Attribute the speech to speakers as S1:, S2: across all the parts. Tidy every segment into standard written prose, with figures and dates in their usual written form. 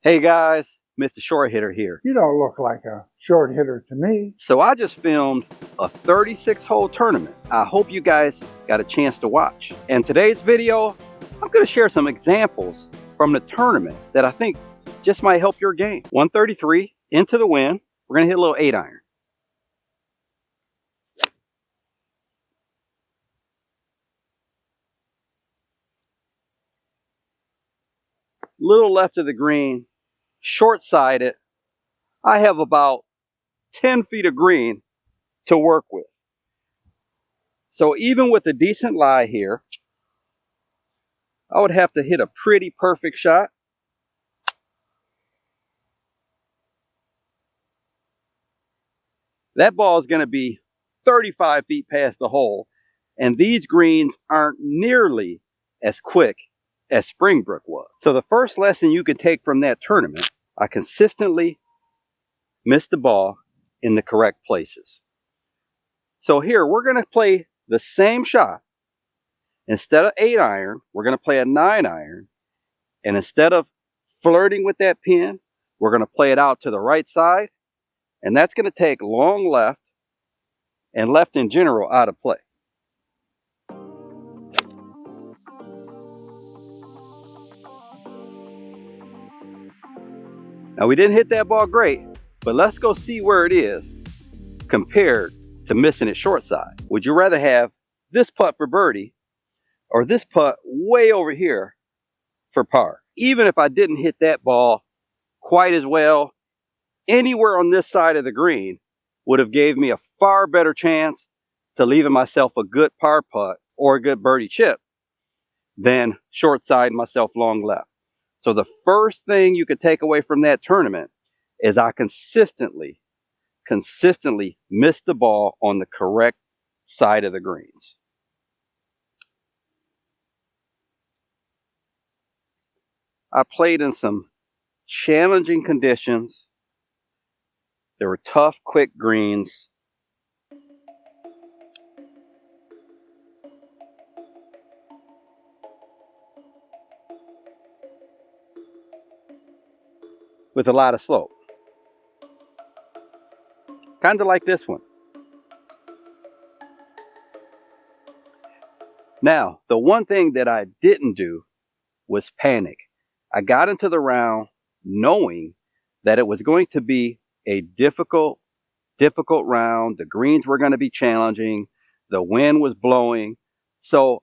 S1: Hey guys, Mr. Short Hitter here.
S2: You don't look like a short hitter to me.
S1: So I just filmed a 36-hole tournament. I hope you guys got a chance to watch. In today's video, I'm going to share some examples from the tournament that I think just might help your game. 133 into the wind. We're going to hit a little 8-iron. Little left of the green, short-sided. I have about 10 feet of green to work with. So even with a decent lie here, I would have to hit a pretty perfect shot. That ball is going to be 35 feet past the hole, and these greens aren't nearly as quick as Springbrook was. So the first lesson you can take from that tournament, I consistently missed the ball in the correct places. So here, we're going to play the same shot. Instead of 8-iron, we're going to play a 9-iron, and instead of flirting with that pin, we're going to play it out to the right side, and that's going to take long left and left in general out of play. Now we didn't hit that ball great, but let's go see where it is compared to missing it short side. Would you rather have this putt for birdie or this putt way over here for par? Even if I didn't hit that ball quite as well, anywhere on this side of the green would have gave me a far better chance to leaving myself a good par putt or a good birdie chip than short side myself long left. So the first thing you could take away from that tournament is I consistently missed the ball on the correct side of the greens. I played in some challenging conditions. There were tough, quick greens. With a lot of slope. Kind of like this one. Now, the one thing that I didn't do was panic. I got into the round knowing that it was going to be a difficult round. The greens were going to be challenging. The wind was blowing. So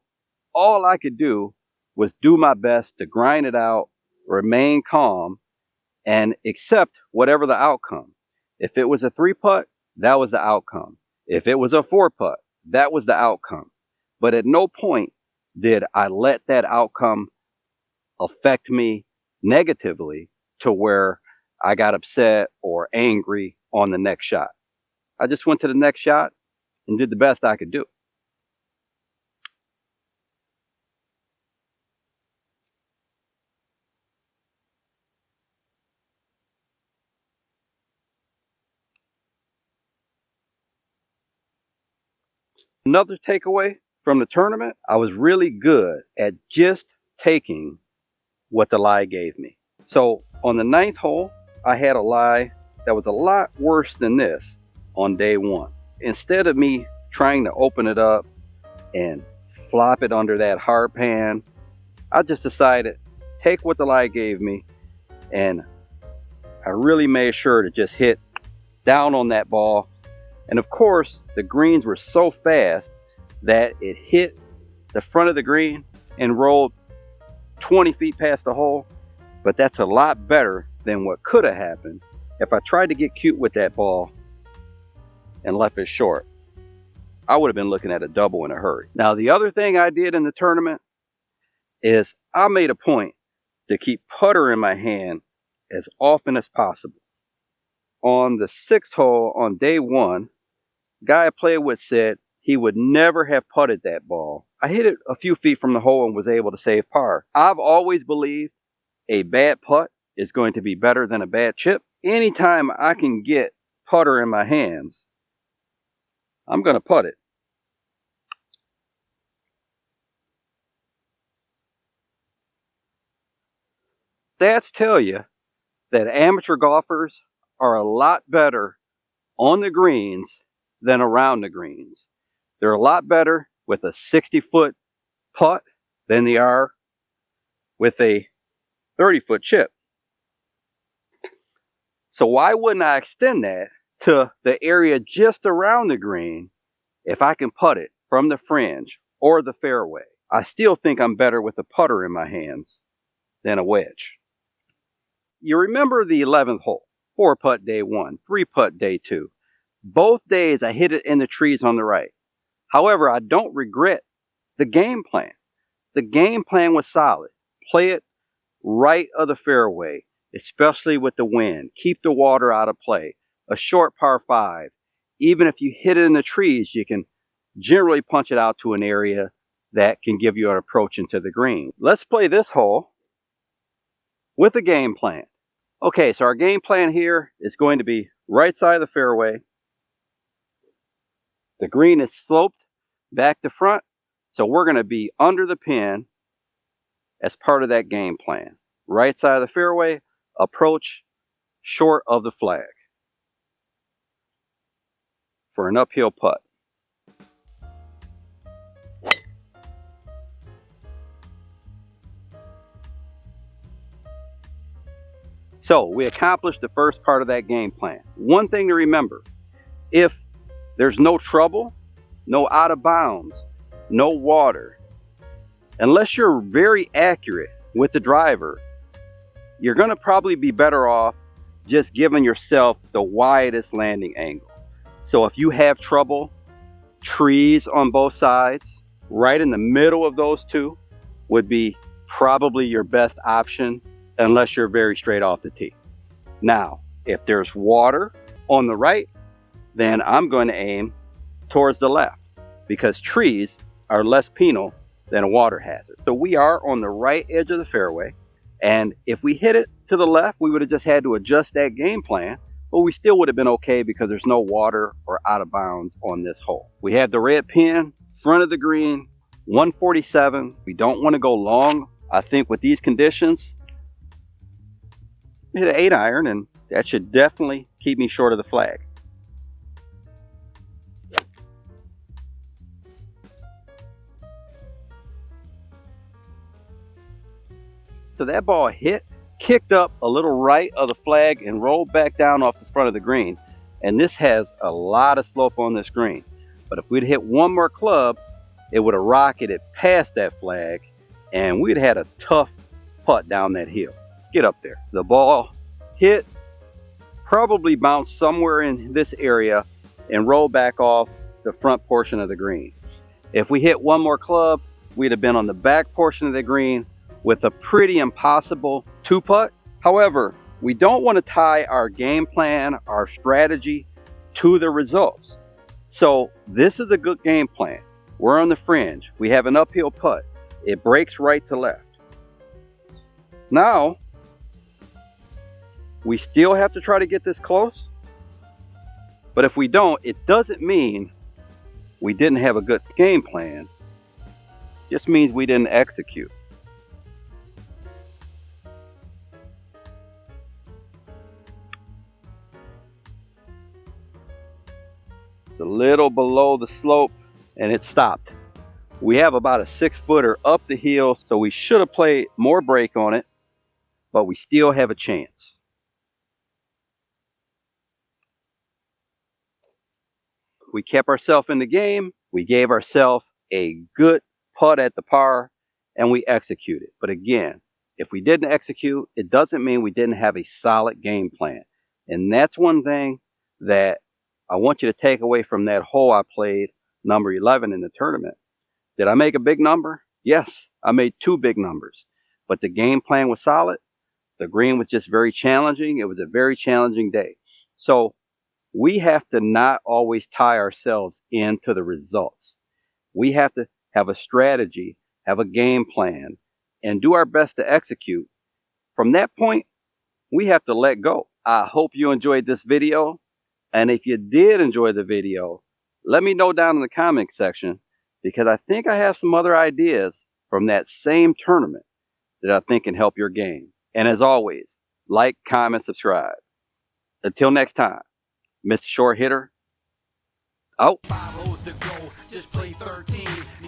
S1: all I could do was do my best to grind it out, remain calm, and accept whatever the outcome. If it was a 3-putt, that was the outcome. If it was a 4-putt, that was the outcome. But at no point did I let that outcome affect me negatively to where I got upset or angry on the next shot. I just went to the next shot and did the best I could do. Another takeaway from the tournament, I was really good at just taking what the lie gave me. So on the 9th hole, I had a lie that was a lot worse than this on day 1. Instead of me trying to open it up and flop it under that hard pan, I just decided take what the lie gave me, and I really made sure to just hit down on that ball. And of course, the greens were so fast that it hit the front of the green and rolled 20 feet past the hole. But that's a lot better than what could have happened if I tried to get cute with that ball and left it short. I would have been looking at a double in a hurry. Now, the other thing I did in the tournament is I made a point to keep putter in my hand as often as possible. On the 6th hole on day 1, the guy I played with said he would never have putted that ball. I hit it a few feet from the hole and was able to save par. I've always believed a bad putt is going to be better than a bad chip. Anytime I can get putter in my hands, I'm going to putt it. Stats tell you that amateur golfers are a lot better on the greens than around the greens. They're a lot better with a 60-foot putt than they are with a 30-foot chip. So why wouldn't I extend that to the area just around the green if I can putt it from the fringe or the fairway? I still think I'm better with a putter in my hands than a wedge. You remember the 11th hole, 4-putt day 1, 3-putt day 2. Both days I hit it in the trees on the right. However, I don't regret the game plan. The game plan was solid. Play it right of the fairway, especially with the wind. Keep the water out of play. A short par 5. Even if you hit it in the trees, you can generally punch it out to an area that can give you an approach into the green. Let's play this hole with a game plan. Okay, so our game plan here is going to be right side of the fairway. The green is sloped back to front, so we're going to be under the pin as part of that game plan. Right side of the fairway, approach short of the flag for an uphill putt. So we accomplished the first part of that game plan. One thing to remember, if there's no trouble, no out of bounds, no water, unless you're very accurate with the driver, you're going to probably be better off just giving yourself the widest landing angle. So if you have trouble, trees on both sides, right in the middle of those two would be probably your best option, unless you're very straight off the tee. Now, if there's water on the right, then I'm going to aim towards the left because trees are less penal than a water hazard. So we are on the right edge of the fairway, and if we hit it to the left, we would have just had to adjust that game plan, but we still would have been okay because there's no water or out of bounds on this hole. We have the red pin, front of the green, 147. We don't want to go long. I think with these conditions, hit an 8-iron, and that should definitely keep me short of the flag. So that ball hit, kicked up a little right of the flag and rolled back down off the front of the green. And this has a lot of slope on this green. But if we'd hit one more club, it would have rocketed past that flag and we'd had a tough putt down that hill. Let's get up there. The ball hit, probably bounced somewhere in this area and rolled back off the front portion of the green. If we hit one more club, we'd have been on the back portion of the green with a pretty impossible 2-putt. However, we don't want to tie our game plan, our strategy to the results. So this is a good game plan. We're on the fringe. We have an uphill putt. It breaks right to left. Now, we still have to try to get this close. But if we don't, it doesn't mean we didn't have a good game plan. It just means we didn't execute. It's a little below the slope and it stopped. We have about a 6-footer up the hill, so we should have played more break on it, but we still have a chance. We kept ourselves in the game. We gave ourselves a good putt at the par and we executed. But again, if we didn't execute, it doesn't mean we didn't have a solid game plan. And that's one thing that I want you to take away from that hole I played, number 11 in the tournament. Did I make a big number? Yes, I made 2 big numbers. But the game plan was solid. The green was just very challenging. It was a very challenging day. So we have to not always tie ourselves into the results. We have to have a strategy, have a game plan, and do our best to execute. From that point, we have to let go. I hope you enjoyed this video. And if you did enjoy the video, let me know down in the comment section, because I think I have some other ideas from that same tournament that I think can help your game. And as always, like, comment, subscribe. Until next time, Mr. Short Hitter, out.
S3: 5 holes to go, just play 13.